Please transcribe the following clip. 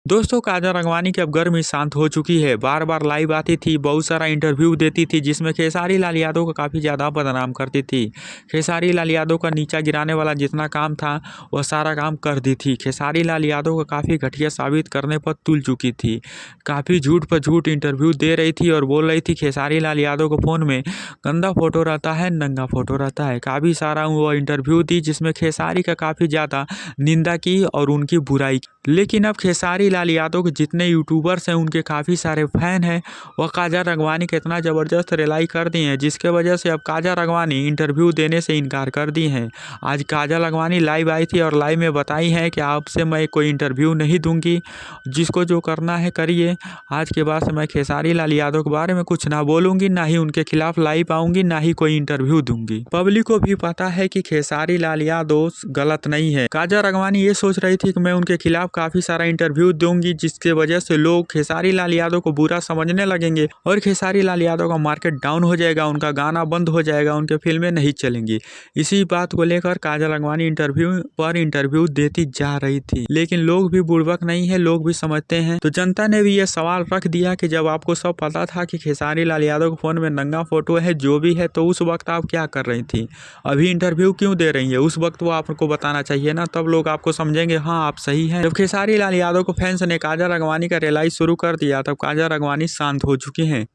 दोस्तों काजल राघवानी की अब गर्मी शांत हो चुकी है। बार बार लाइव आती थी, बहुत सारा इंटरव्यू देती थी जिसमें खेसारी लाल यादव को काफ़ी ज़्यादा बदनाम करती थी। खेसारी लाल यादव का नीचा गिराने वाला जितना काम था वह सारा काम कर दी थी। खेसारी लाल यादव को काफ़ी घटिया साबित करने पर तुल चुकी थी। काफ़ी झूठ पर झूठ इंटरव्यू दे रही थी और बोल रही थी खेसारी लाल यादव को फ़ोन में गंदा फोटो रहता है, नंगा फोटो रहता है। काफ़ी सारा वो इंटरव्यू दी जिसमें खेसारी का काफ़ी ज़्यादा निंदा की और उनकी बुराई की। लेकिन अब खेसारी लाल यादव के जितने यूट्यूबर्स हैं उनके काफ़ी सारे फैन हैं, वह काजल राघवानी के इतना ज़बरदस्त रिलाई कर दिए हैं जिसके वजह से अब काजल राघवानी इंटरव्यू देने से इनकार कर दी हैं। आज काजल राघवानी लाइव आई थी और लाइव में बताई है कि आपसे मैं कोई इंटरव्यू नहीं दूंगी, जिसको जो करना है करिए। आज के बाद से मैं खेसारी लाल यादव के बारे में कुछ ना बोलूँगी, ना ही उनके खिलाफ लाइव आऊँगी, ना ही कोई इंटरव्यू दूंगी। पब्लिक को भी पता है कि खेसारी लाल यादव गलत नहीं है। काजल राघवानी ये सोच रही थी कि मैं उनके खिलाफ काफ़ी सारा इंटरव्यू दूंगी जिसके वजह से लोग खेसारी लाल यादव को बुरा समझने लगेंगे और खेसारी लाल यादव का मार्केट डाउन हो जाएगा, उनका गाना बंद हो जाएगा, उनके फिल्में नहीं चलेंगी। इसी बात को लेकर काजल राघवानी इंटरव्यू पर इंटरव्यू देती जा रही थी, लेकिन लोग भी बुड़बक नहीं है, लोग भी समझते हैं। तो जनता ने भी ये सवाल रख दिया कि जब आपको सब पता था कि खेसारी लाल यादव के फोन में नंगा फोटो है, जो भी है, तो उस वक्त आप क्या कर रही थी? अभी इंटरव्यू क्यों दे रही है? उस वक्त वो आपको बताना चाहिए ना, तब लोग आपको समझेंगे हाँ आप सही है। जब खेसारी लाल यादव को फैंस ने काजल राघवानी का रिलाई शुरू कर दिया तब काजल राघवानी शांत हो चुकी हैं।